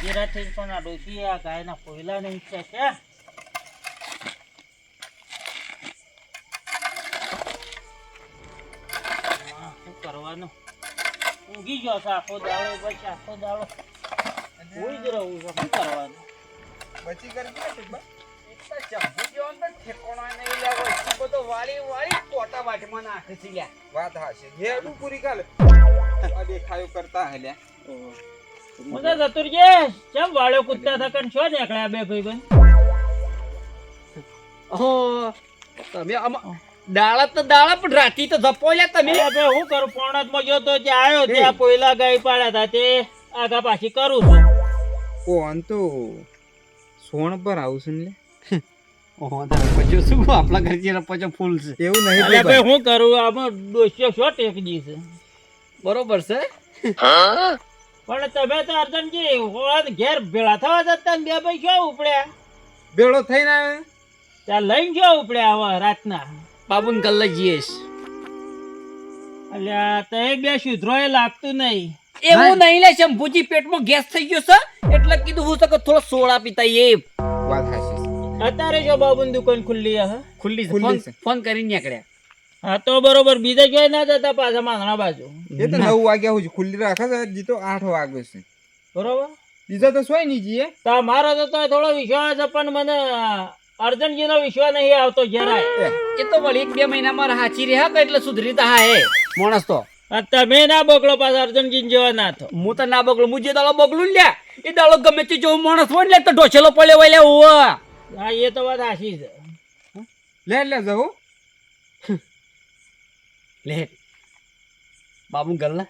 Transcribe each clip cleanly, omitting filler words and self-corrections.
તેરાથી પણ આ ડોસી આ ગાયના કોયલાની ઈચ્છા છે. શું કરવાનું? ઊંઘી ગયો છે આખો દાડો, બસ આખો દાડો ઊંઘી જ રહું છું. શું કરવાનું? બચી કરી દે ટીપા. વાત હાશે હેડું પૂરી કાલે આ દેખાયો કરતા હલ્યા. મને ચતુરજી ચમ વાળો કૂદતા થકન છો નીકળ્યા બે ભાઈબંધ? તમે દાળા તો દાળા પણ રાતી તો ધપોલ્યા તમે. અરે હું કરું, પોણતમાં ગયો તો ત્યાં આવ્યો, ત્યાં પોયલા ગાય પાડ્યા હતા, તે આગા પાછી કરું છું. કોણ તો સોણ પર આવશું ને પછી શું આપણા ઘર જે પછી ફૂલ છે એવું નહીં અરે ભાઈ હું કરું, આમાં ડોસ્યો શો ટેકજી છે. બરોબર છે. પણ તમે તો અર્જનજી હોત ઘેર ભેળા થવા જતા ને બે ભાઈ શું ઉપડ્યા? ભેળો થઈને આવે ત્યાં લઈને શું ઉપડ્યા હવે રાતના? બાબુન કલ્લા જઈએ અલ્યા તે બે સુધરોય લાગતું નહીં. એવું નહીં લે શંભુજી પેટમાં ગેસ થઈ ગયો છે એટલે કીધું હું તો થોડો સોડા પીતા એ વાત હાશે. અત્યારે જો બાબુની દુકાન ખુલ્લી હે? ખુલ્લી ખુલ્લી છે. ફોન કરીને નીકળ્યા. હા તો બરોબર, બીજે જોઈ ના જતા પાછા માંગણા બાજુ. એ તો 9 વાગ્યા સુધી ખુલ્લી રાખે છે, હજી તો 8 વાગે છે. બરોબર, બીજા તો સોય નહીં જીએ. મારો તો થોડો વિશ્વાસ છે પણ મને અર્જનજી નો વિશ્વાસ નહીં આવતો જરાય. એ તો વળી 1-2 મહિનામાં હાચી રહ્યા કે એટલે સુધરી તા હે માણસ તો. તમે ના બગડો પાછા અર્જનજી જેવા ના થો. હું તો ના બગલું, હું જે દાડો બગલું લ્યા એ દાડો ગમે તે જેવો માણસ હોય ને તો ઢોસેલો પડ્યો હોય લે ઓવા. હા એ તો વાત સાચી છે. લે જાઉં લે બાબુ ગલ્લા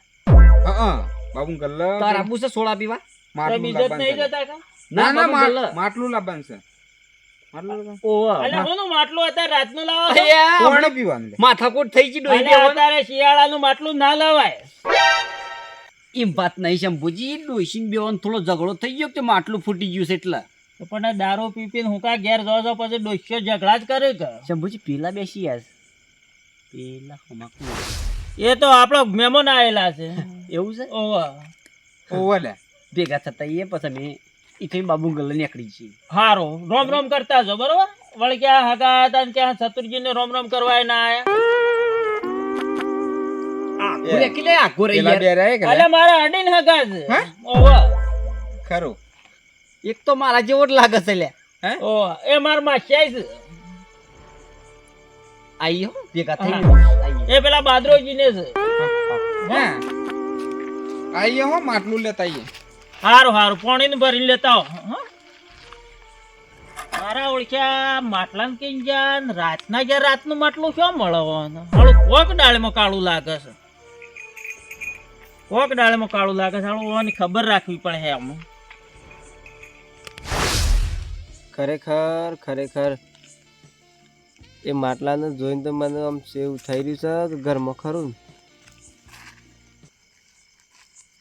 હા બાબુ ગલ્લા તાર આબુ છે સોડા પીવા? તો બીજે જ નહીં જતા કા? ના બાબુ ગલ્લા. માટલું લાવવાનું છે. ઓવા અલ્યા કોનું માટલું અત્યારે રાતનું લાવો છો? પાણી પીવાનું લે. માથાકૂટ થઈ ગઈ ડોહી અલ્યા અત્યારે શિયાળાનું માટલું ના લવાય. એમ વાત નહીં શંભુજી, ડોશીન બેવાનો થોડો ઝઘડો થઈ ગયો કે માટલું ફૂટી ગયું છે એટલે. તો પણ દારૂ પી પીને હું કા ઘેર જો પછી ડોસ્યો ઝઘડા જ કરે કે? શંભુજી પેલા બેસી યાર પેલા હમાકુ એ તો આપણો મહેમાન આવેલા છે. એવું છે ઓવા ઓવા લે. ભેગા થતા એ પછી મેં એ કઈ બાબુ ગલ્લે નીકળી છે. હારો રોમ રોમ કરતા જો બરોબર. વળી ક્યાં હગા હતા ને ક્યાં ચતુરજી ને રોમ રોમ કરવા ના આયા. એકલે આખો રહી પેલા બે યાર. રહે કે અલ્યા મારા અડીને હગા છે. હે? ઓવા ખરું એક તો મારા જેવો જ લાગે છે લે. હે ઓવા એ માર માસ્યાઈ છે. આઈ હો ભેગા થઈ એ પેલા બાદરોજી ને છે. હા આઈએ હો માટલું લેતા આઈએ. હારું હારું પાણી ને ભરીને લેતા આવો. હં? મારા ઓળખ્યા માટલા ને કઈ જાન રાતના જ્યાં રાતનું માટલું શું મળવાનું? હાલું કોક ડાળીમાં કાળું લાગે છે. કોક ડાળીમાં કાળું લાગે છે. હાલું ઓની ખબર રાખવી પડે હે આમાં. ખરેખર એ માટલાને જોઈને તો મને આમ એવું થઈ રહ્યું છે કે ઘરમાં ખરું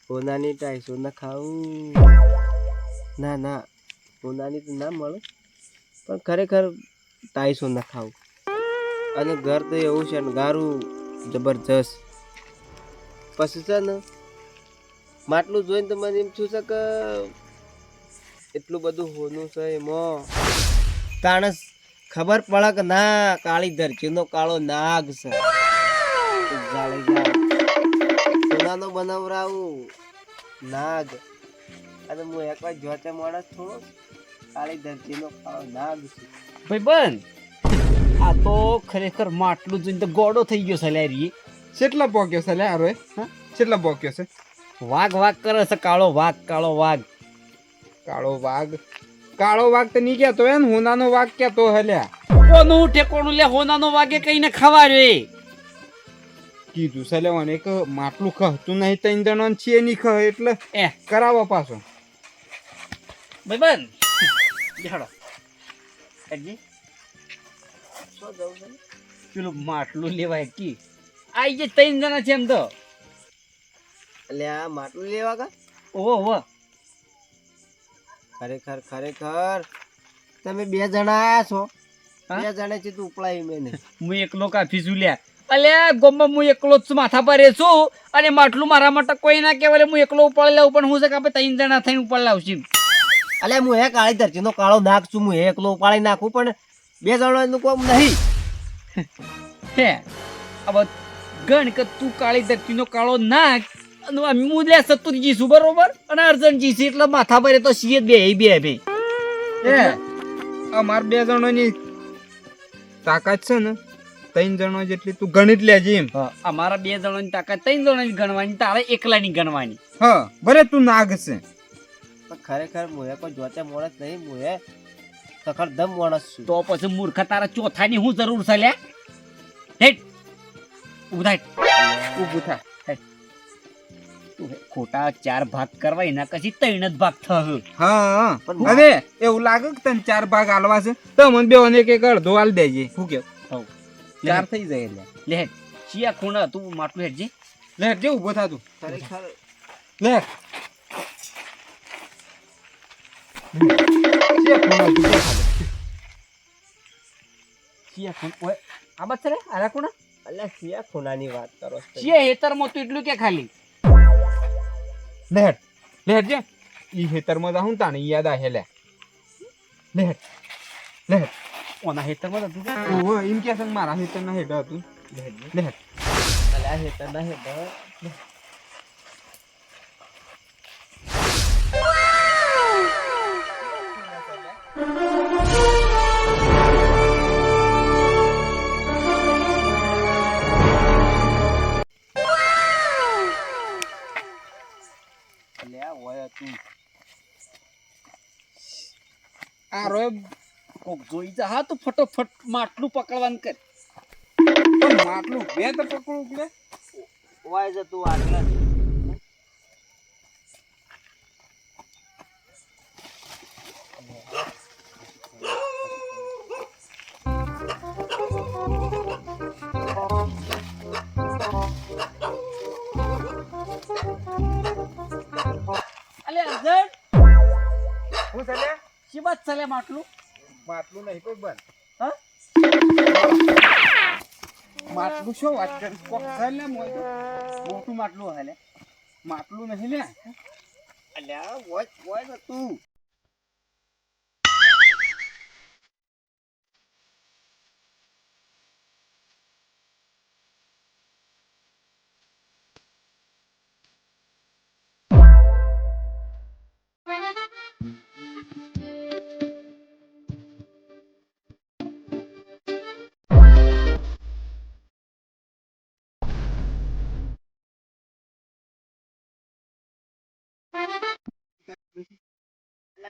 સોનાની ટાઈસો ના ખાવું. ના સોનાની તો ના મળે પણ ખરેખર ટાઈસો ના ખાવું. અને ઘર તો એવું છે ને ગારું જબરજસ્ત. પછી છે ને માટલું જોઈને તો મને એમ થયું છે કે એટલું બધું હોનું છે એમાં તાણે ખબર પડે કે ના કાળી ધરતીનો કાળો નાગ છે. સોનાનો બનાવરાવું નાગ અને હું એકવાર જોતે માણસ થોડો કાળી ધરતીનો કાળો નાગ છે. ભાઈ બન આ તો ખરેખર માટલું જોઈને તો ગોડો થઈ ગયો છે લ્યારી. કેટલા પોક્યો છે લે આરો? હા? કેટલા પોક્યો છે? વાઘ કરે છે કાળો વાઘ. કાળો વાઘ તો નહીં કહેતો હે ને, હોનાનો વાઘ કહેતો હે લ્યા. કોનું ઠેકોણું લે હોનાનો વાગે કઈને ખવા રે. કીધું છે લેવાને એક માટલું ખહતું નહીં, 3 જણા છીએ નહીં ખહ એટલે એ કરાવો પાછો. ભાઈ બન બેહાડો કાજી શું જવું છે? પેલું માટલું લેવાય કી આઈ જે 3 જણા છે એમ તો. એટલે આ માટલું લેવા કા? ઓહો ખરેખર તમે 2 જણા આયા છો. હા? 2 જણા થી તું ઉપડાય મેં હું એકલો કાફી છું લ્યા. અલ્યા ગોમમાં હું એકલો જ છું, માથા પર છું અને માટલું મારા માટે કોઈ ના કહેવાય. હું એકલો ઉપાડી લાવું પણ હું છે કે આપણે 3 જણા થઈને ઉપાડી લાવશું. અલે હું હે કાળી ધરતીનો કાળો નાગ છું, હું હે એકલો ઉપાડી નાખું, પણ 2 જણાનું કોમ નહીં. હે હવે ગણ કે તું કાળી ધરતીનો કાળો નાગ અને હું લે સતુરજી છું બરોબર અને અર્જનજી છે એટલે માથા પર તો છીએ બે એ અમાર 2 જણોની તાકાત છે ને 3 જણો જેટલી તું ગણિત લેજે એમ. અમારા 2 જણાની તાકાત 3 જણાની ગણવાની તારે એકલાની ગણવાની. હા ભલે તું નાગ છે પણ ખરેખર હું હે કોઈ જોતે માણસ નહીં, હું હે સખરદમ માણસ છું. તો પછી મૂર્ખા તારા ચોથાની શું જરૂર છે લે? હેટ ઊભું થાય, ઊભું થા. તું ખોટા 4 ભાગ કરવા એના કશી 3 જ ભાગ થશે. હા હવે એવું લાગે કે તને 4 ભાગ આલવા છે તો મને બેઓને એક અડધો આલ દેજે. શું કેવું? હવ 4 થઈ જાય એટલે. લે હેટ ચિયા ખૂણા તું માટલું હેટજી. લે જે ઊભો થા તું. ખરેખર લે જે ખૂણો ઊભો થા. ચિયા ખૂણ ઓય આ બસ રે આરા ખૂણા અલ્યા સિયા ખૂણાની વાત કરો છો. ચિયા હેતરમાં તું એટલું કે ખાલી લેટ લેટ જે ઈ હેતરમાં જાઉં તાને યાદ આહે લે. લેટ લેટ ઓના હેતરમાં તું ઓ એમ કે સંગ મારા હેતરના હેડ હતું. લેટ અલ્યા હેતર ના હેતર. અલ્યા ઓય તું આ રોય કોક જોઈ જા હા તું ફટોફટ માટલું પકડવાનું કર. પણ માટલું બે તો પકડું કે ઓય જ તું આટલા અલે અર્જન હું ચાલે શી વાત ચાલે માટલું? માટલું નહીં કોઈ બંધ. હા માટલું શું વાત કરી કોક ચાલે મોટું માટલું હાલે. માટલું નહીં લે. અલ્યા ઓય જ તું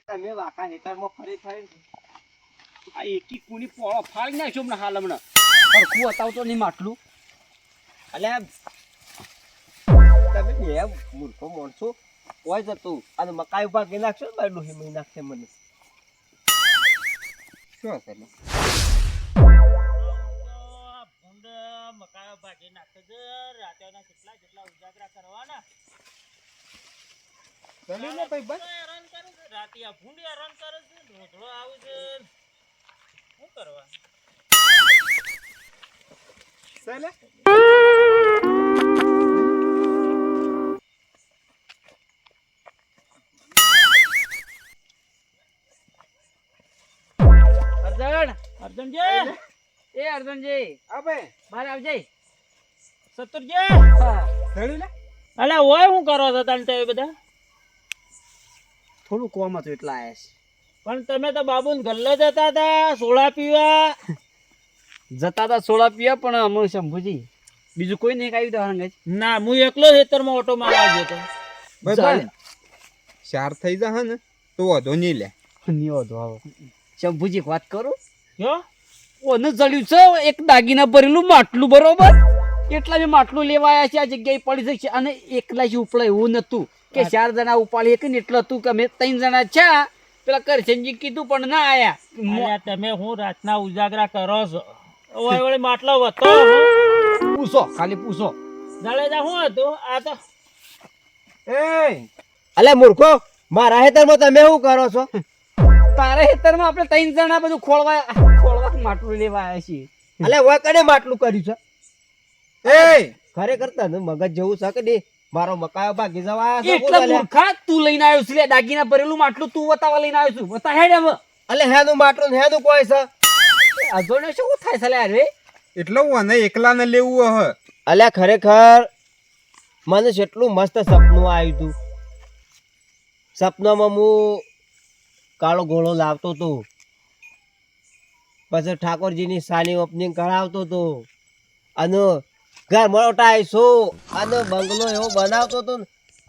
તમે વાકા હેતરમાં ફરી આ એકી કુની પોળો ફાડી નાખ્યો હમણાં હાલ હમણાં સરખું બતાવતો નહીં માટલું. અલ્યા તમે બે મૂર્ખો માણસો હોય જતું અને મકાઈ ઉભા કરી નાખશો ને મારી ડોહી મહી નાખશે મને. શું ચાલે ભૂંડ મકાયો ભાજી નાખે છે રાતેના કેટલા ઉજાગરા કરવાના. ચાલે ને ભાઈ બસ. હેરાન કરે છે રાતે આ ભૂંડ હેરાન કરે છે ઢોકળો આવે છે શું કરવા. ચાલે અર્જનજી એ અર્જનજી અબે બહાર આવજે. સતુરજી ધડ્યું લે. અલા ઓય શું કરો છો તમે તે બધા? થોડું કોમ હતું એટલા આયા છે. પણ તમે તો બાબુને ગલ્લે જતા હતા સોડા પીવા. જતા હતા સોડા પીવા પણ અમે શંભુજી બીજું કોઈ નહીં કાઢ્યું તો હંગે ના હું એકલો ખેતરમાં ઓટો મારવા ગયો હતો. ભાઈ ચાલે. પણ 4 થઈ જા ને તો વધો નહીં લે. નિયો તો આવો શંભુજી એક વાત કરું જો ઓને જડ્યું છે એક દાગીના ભરેલું માટલું બરોબર એટલા મેં માટલું લેવા આવ્યા છે આ જગ્યાએ પડી જશે અને એકલા જ ઉપડે એવું નતું કે 4 જણા ઉપાડી કે એટલું હતું કે અમે 3 જણા છે પેલા કરશનજી કીધું પણ ના આયા. અલ્યા તમે હું રાતના ઉજાગરા કરો છો ઓય વળી માટલો વતો પૂછો ખાલી પૂછો. જડેજા શું હતું આ તો એ અલ્યા મૂર્ખો મારા હેતરમાં તમે શું કરો છો? તારા ખેતરમાં આપણે 3 જણા બધું ખોળવા માટલું લેવા આવ્યા છીએ. અલ્યા ઓય કને માટલું કર્યું છે? એ ખરેખર તને મગજ જેવું છે કે નહીં? મારો મકાયો ભાગી જવા એટલા મૂર્ખા તું લઈને આવ્યો છે લે, દાગીના ભરેલું માટલું તું વતાવા લઈને આવ્યો છું. વતા હેડ હવે. અલે હેનું માટલું ને હેનું કોઈ છે અજોને શું થાય છે લે અરે? એટલે હું એકલાને લેવું હ. અલ્યા ખરેખર મને કેટલું મસ્ત સપનું આવ્યું હતું. સપનામાં હું કાળો ઘોડો લાવતો હતો, પછી ઠાકોરજીની સાની ઓપનિંગ કરાવતો હતો, અને ઘર મોટાઈશો અને બંગલો એવો બનાવતો હતો.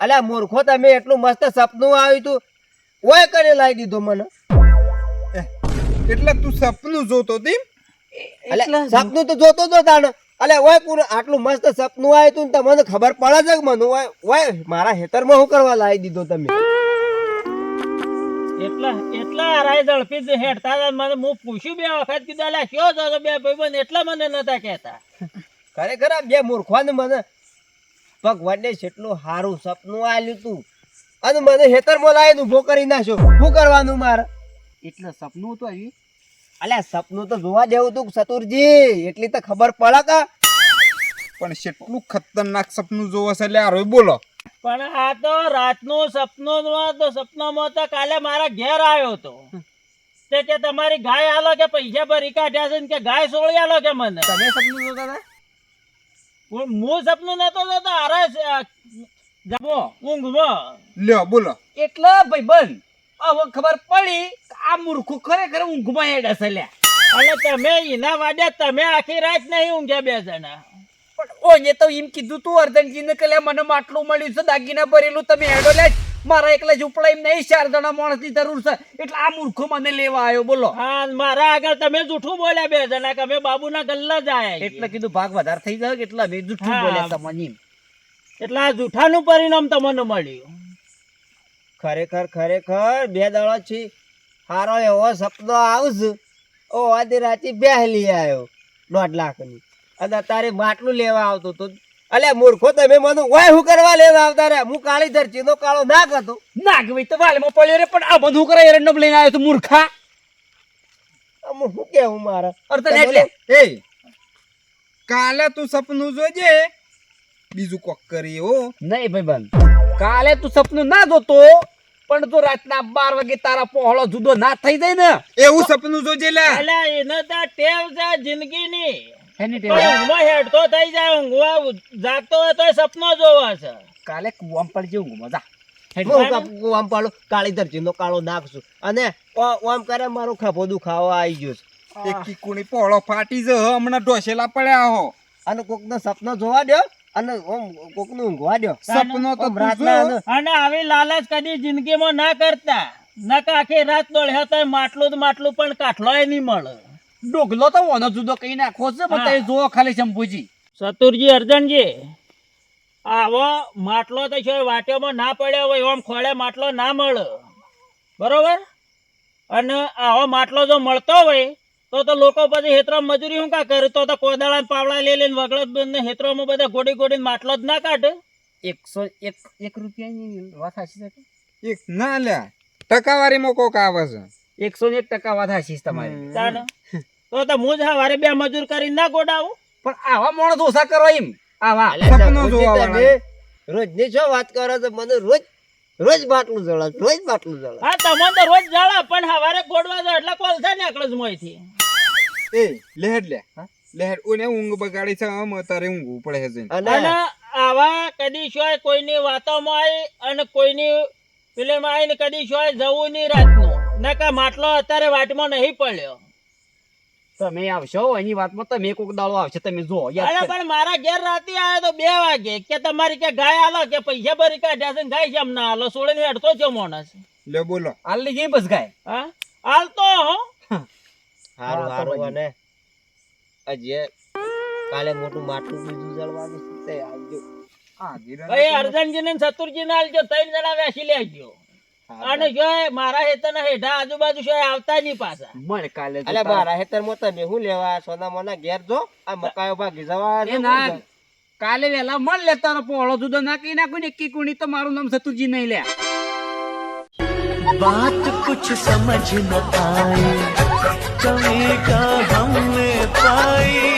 અલ્યા મૂર્ખો તમે, એટલું મસ્ત સપનું આવ્યું હતું, ઓય કરી લાવી દીધો મને. એટલે તું સપનું જોતો હતી? અલ્યા સપનું તો જોતો હતો તાણ. અલ્યા ઓય પૂરું આટલું મસ્ત સપનું આવ્યું હતું ને તમને ખબર પડે છે કે મને ઓય ઓય મારા હેતરમાં શું કરવા લાવી દીધો તમે? એટલા આરાય દળપી જ હેડતા હતા. મને હું પૂછ્યું બે વખત, કીધું અલ્યા કયો છો બે ભાઈબંધ, એટલા મને નતા કહેતા. ખરેખર આ બે મૂર્ખોને મને ભગવાનને કેટલું સારું સપનું આલ્યું તું, અને મને હેતરમાં લાવીને ઊભો કરી નાખ્યો. શું કરવાનું મારે? એટલે સપનું હતું આવ્યું. અલ્યા સપનું તો જોવા જેવું તું ચતુરજી, એટલી તો ખબર પડે કે. પણ કેટલું ખતરનાક સપનું જોવે છે લે આરોય બોલો. પણ આ તો રાતનું સપનું તો સપનામાં તો કાલે મારા ઘેર આવ્યો હતો તે કે તમારી ગાય આલો કે પૈસા ભરી કાઢ્યા છે ને કે ગાય સોળી આલો કે મને. તમે સપનું જોતા હતા? હું સપનું નતો જોતો, અરે જમો ઊંઘમાં. લ્યો બોલો. એટલે ભાઈબંધ હવે ખબર પડી કે આ મૂર્ખો ખરેખર ઊંઘમાં હેડ હશે લ્યા. અને તમે એના વાડે તમે આખી રાત નહીં ઊંઘ્યા બે જણા. પણ ઓને તો એમ કીધું તું અર્ધનજીને કે લે મને માટલું મળ્યું છે દાગીના ભરેલું, તમે હેડો લે. મારા એકલા ઝૂંપડા એમ નહીં, 4 જણા માણસની જરૂર છે, એટલે આ મૂર્ખો મને લેવા આવ્યો. બોલો. હા, મારા આગળ તમે જૂઠું બોલ્યા બે જણા કે અમે બાબુના ગલ્લા જાય. એટલે કીધું ભાગ વધારે થઈ જાય એટલે અમે જૂઠું હા. બોલ્યા તમને. એટલે આ જૂઠાનું પરિણામ તમને મળ્યું. ખરેખર ખરેખર બે દાડા છે હારો એવો સપનો આવશે. ઓ આધી રાતી બેહલી આવ્યો 1.5 લાખની, અને તારે માટલું લેવા આવતો તો. અલ્યા મૂર્ખો તમે મને વાય શું કરવા લેવા આવતા રે? હું કાળી ધરતીનો કાળો નાગ હતો. નાગ ભાઈ તો વાલમાં પડ્યો રે, પણ આ બધું કરે એરંડમ લઈને આવ્યો તો મૂર્ખા. હું શું કેવું મારે? અર્ધન એટલે એ કાલે તું સપનું જોજે, બીજું કોક કરી હો. નહીં ભાઈબંધ, કાલે તું સપનું ના જોતો, પણ જો રાતના 12 વાગે તારા પહોળો જુદો ના થઈ જાય ને એવું સપનું જોજે લે. એટલે એને તો ટેવ છે જિંદગીની. એની ટેવ. ઊંઘમાં હેડતો થઈ જાય, ઊંઘવા જાગતો હોય તો સપનો જોવા છે. કાલે કુવામ પડજે ઊંઘમાં જા. હું આમ પાડું કાળી ધરતીનો કાળો નાગ છું, અને આમ કરે મારું ખભો દુખાવા આવી ગયો છે. એક કીકુની પોળો ફાટી જ હમણાં ઢોસેલા પડ્યા હો. અને કોકનો સપનો જોવા દો, અને કોકનું ઊંઘવા દો. સપનો તો આમ તું રાતના જો. અને આવી લાલચ કદી જિંદગીમાં ના કરતા. નકા આખી રાત દોડ્યા તો માટલું જ માટલું પણ કાઠલોય નહીં મળે. ડોગલો તો ઓનો જુદો કઈ નાખો છે, પણ તમે જુઓ ખાલી શંભુજી. ચતુરજી અર્જનજી, આવો માટલો તો છે વાટ્યોમાં ના પડ્યો હોય આમ ખોળે માટલો ના મળે, બરોબર? અને આવો માટલો જો મળતો હોય તો લોકો પછી હેતરામાં મજૂરી શું કા કરે? તો કોદાળા ને પાવડા લઈ લઈને વગળત ને હેતરામાં બધા ગોડી ગોડીને માટલો જ ના કાઢે. 101 રૂપિયાની વાત હાચી છે. એક ના લે ટકાવારીમાં કોક આવે છે. 101% વાત હાચી છે તમારી. તાને તો હું જ સવારે 2 મજૂર કરીને ના ગોડાવું. પણ આવા માણસ ઓછા કરો એમ. આવા અલ્યા સપનો સપોજી જોવા તમે વાળા. રોજની શું વાત કરો છો? મને રોજ બાટલું જળે, રોજ બાટલું જળે. હા, તમને તો રોજ જાળા, પણ સવારે ગોડવા જાવ એટલે કોલસા નીકળે જ મોંથી. એ લેહેડ લે લેહેડ ઓને ઊંઘ બગાડી છે, આમ તારે ઊંઘવું પડે છે. અને અને આવા કદી શોય કોઈની વાતોમાં આવી અને કોઈની ફિલ્મ આવી ને કદી શોય જવું નહીં રાતનું. નકા માટલો અત્યારે વાટમાં નહીં પડ્યો. તમે આવશો એની વાતમાં, તમે કોક દાડો આવશે, તમે જો અરે પણ મારા ઘેર રાતે આવ્યો તો 2 વાગે કે તમારી કે ગાય આલો કે પૈસા ભરી કાઢ્યા છે ને ગાય જેમ ના આલો, સોળીને હેડતો છે માણસ. લે બોલો. હાલ લઈ જઈ બસ ગાય. હા, હાલ તો હો. હારું હારું. અને અજય કાલે મોટું માટલું બીજું જળવાનું છે તે આવજો. ભાઈ અર્જનજી ને ચતુરજી ને આલજો, 3 જણા વેસી લેજો. અને જો મારા હેતરના હેઠા આજુબાજુ શું આવતા નહીં પાછા. મળે કાલે. અલ્યા મારા હેતરમાં તમે શું લેવા? સોના મોના ઘેર જો, આ મકાયો ભાગી જવા એ ના, કાલે વેલા મળ લે, તારો પોળો જુદો ના કઈ નાખું ને એકી કુણી તો મારું નામ સતુરજી નહીં લે. बात कुछ समझ न आए, कभी का हमने पाई